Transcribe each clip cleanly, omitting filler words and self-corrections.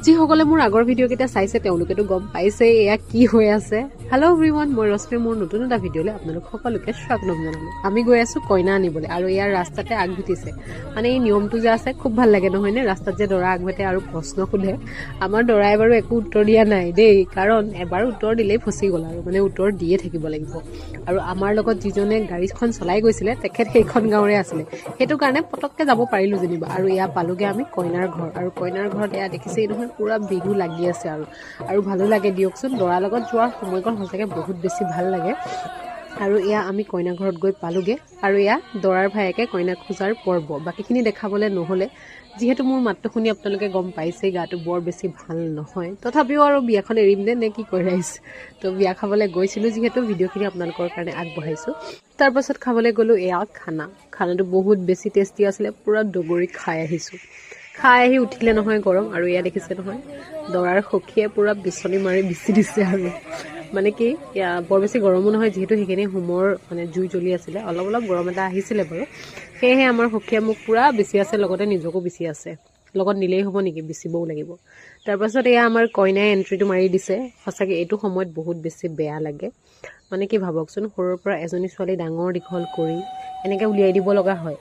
যিসকলে মোৰ আগৰ ভিডিঅ' কেইটা চাইছে তেওঁলোকেতো গম পাইছে এয়া কি হৈ আছে। হেল্ল' এভৰিৱান, মই ৰশ্মি, মোৰ নতুন এটা ভিডিঅ'লৈ আপোনালোক সকলোকে স্বাগতম জনালোঁ। আমি গৈ আছোঁ কইনা আনিবলৈ আৰু ইয়াৰ ৰাস্তাতে আগভেটিছে। মানে এই নিয়মটো যে আছে খুব ভাল লাগে নহয়নে? ৰাস্তাত যে দৰা আগভেটে আৰু প্ৰশ্ন সোধে। আমাৰ দৰাই বাৰু একো উত্তৰ দিয়া নাই দেই, কাৰণ এবাৰ উত্তৰ দিলেই ফচি গ'ল আৰু মানে উত্তৰ দিয়ে থাকিব লাগিব। আৰু আমাৰ লগত যিজনে গাড়ীখন চলাই গৈছিলে তেখেত সেইখন গাঁৱৰে আছিলে, সেইটো কাৰণে পটককৈ যাব পাৰিলোঁ যেনিবা। আৰু এয়া পালোগৈ আমি কইনাৰ ঘৰ, আৰু কইনাৰ ঘৰত এয়া দেখিছেই নহয় পুৰা বিহু লাগি আছে আৰু ভালো লাগে দিয়কচোন। দৰাৰ লগত যোৱাৰ সময়কণ সঁচাকৈ বহুত বেছি ভাল লাগে। আৰু এয়া আমি কইনা ঘৰত গৈ পালোগৈ, আৰু এয়া দৰাৰ ভায়েকে কইনাক খোজাৰ পৰ্ব। বাকীখিনি দেখাবলৈ নহ'লে, যিহেতু মোৰ মাতটো শুনি আপোনালোকে গম পাইছেই গাটো বৰ বেছি ভাল নহয়, তথাপিও আৰু বিয়াখন এৰিম নে কি কৈ ৰাইজ। তো বিয়া খাবলৈ গৈছিলোঁ যিহেতু ভিডিঅ'খিনি আপোনালোকৰ কাৰণে আগবঢ়াইছোঁ। তাৰপাছত খাবলৈ গ'লোঁ এয়া খানাটো বহুত বেছি টেষ্টি আছিলে, পূৰা দগৰি খাই আহিছোঁ। খাই আহি উঠিলে নহয় গৰম, আৰু এয়া দেখিছে নহয় দৰাৰ সখীয়ে পূৰা বিচনী মাৰি বিচি দিছে। আৰু মানে কি বৰ বেছি গৰমো নহয়, যিহেতু সেইখিনি হোমৰ মানে জুই জ্বলি আছিলে, অলপ অলপ গৰম এটা আহিছিলে বাৰু। সেয়েহে আমাৰ সখীয়ে মোক পূৰা বিচি আছে, লগতে নিজকো বিচি আছে। লগত নিলেই হ'ব নেকি, বিচিবও লাগিব। তাৰপাছত এয়া আমাৰ কইনাই এণ্ট্ৰিটো মাৰি দিছে। সঁচাকৈ এইটো সময়ত বহুত বেছি বেয়া লাগে। মানে কি ভাবকচোন, সৰুৰ পৰা এজনী ছোৱালী ডাঙৰ দীঘল কৰি এনেকৈ উলিয়াই দিব লগা হয়।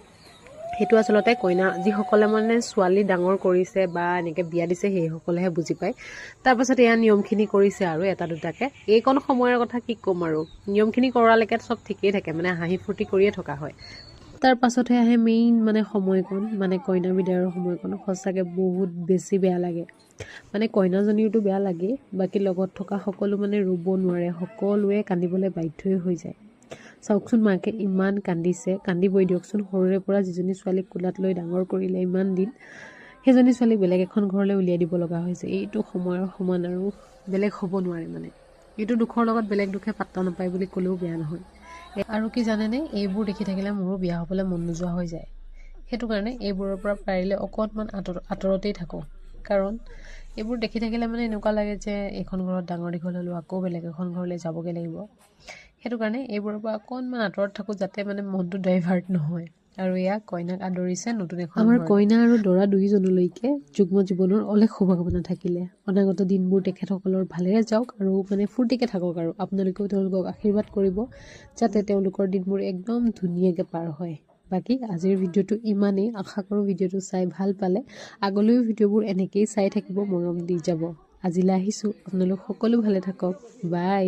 সেইটো আচলতে কইনা যিসকলে মানে ছোৱালী ডাঙৰ কৰিছে বা এনেকৈ বিয়া দিছে সেইসকলেহে বুজি পায়। তাৰপাছত এয়া নিয়মখিনি কৰিছে আৰু এটা দুটাকৈ। এইকণ সময়ৰ কথা কি ক'ম আৰু, নিয়মখিনি কৰালৈকে চব ঠিকেই থাকে, মানে হাঁহি ফূৰ্তি কৰিয়ে থকা হয়। তাৰ পাছতহে আহে মেইন মানে সময়কণ, মানে কইনা বিদায়ৰ সময়কণ। সঁচাকৈ বহুত বেছি বেয়া লাগে। মানে কইনাজনীওতো বেয়া লাগে, বাকী লগত থকা সকলো মানে ৰুব নোৱাৰে, সকলোৱে কান্দিবলৈ বাধ্যই হৈ যায়। চাওকচোন, মাকে ইমান কান্দিছে, কান্দিবই দিয়কচোন। সৰুৰে পৰা যিজনী ছোৱালীক কোলাত লৈ ডাঙৰ কৰিলে ইমান দিন, সেইজনী ছোৱালীক বেলেগ এখন ঘৰলৈ উলিয়াই দিব লগা হৈছে। এইটো সময়ৰ সমান আৰু বেলেগ হ'ব নোৱাৰে। মানে এইটো দুখৰ লগত বেলেগ দুখে পাত্তা নাপায় বুলি ক'লেও বেয়া নহয়। আৰু কি জানেনে, এইবোৰ দেখি থাকিলে মোৰো বিয়া হ'বলৈ মন নোযোৱা হৈ যায়। সেইটো কাৰণে এইবোৰৰ পৰা পাৰিলে অকণমান আঁতৰতেই থাকোঁ। কাৰণ এইবোৰ দেখি থাকিলে মানে এনেকুৱা লাগে যে এইখন ঘৰত ডাঙৰ দীঘল হ'লেও আকৌ বেলেগ এখন ঘৰলৈ যাবগৈ লাগিব। সেইটো কাৰণে এইবোৰৰ পৰা অকণমান আঁতৰত থাকোঁ, যাতে মানে মনটো ডাইভাৰ্ট নহয়। আৰু এয়া কইনাক আদৰিছে নতুন এখন ঘৰ। আমাৰ কইনা আৰু দৰা দুয়োজনলৈকে যুগ্ম জীৱনৰ অলেখ শুভকামনা থাকিলে। অনাগত দিনবোৰ তেখেতসকলৰ ভালেৰে যাওক আৰু মানে ফূৰ্তিকে থাকক। আৰু আপোনালোকেও তেওঁলোকক আশীৰ্বাদ কৰিব যাতে তেওঁলোকৰ দিনবোৰ একদম ধুনীয়াকৈ পাৰ হয়। বাকী আজিৰ ভিডিঅ'টো ইমানেই। আশা কৰোঁ ভিডিঅ'টো চাই ভাল পালে। আগলৈও ভিডিঅ'বোৰ এনেকেই চাই থাকিব, মৰম দি যাব। আজিলৈ আহিছোঁ, আপোনালোক সকলো ভালে থাকক। বাই।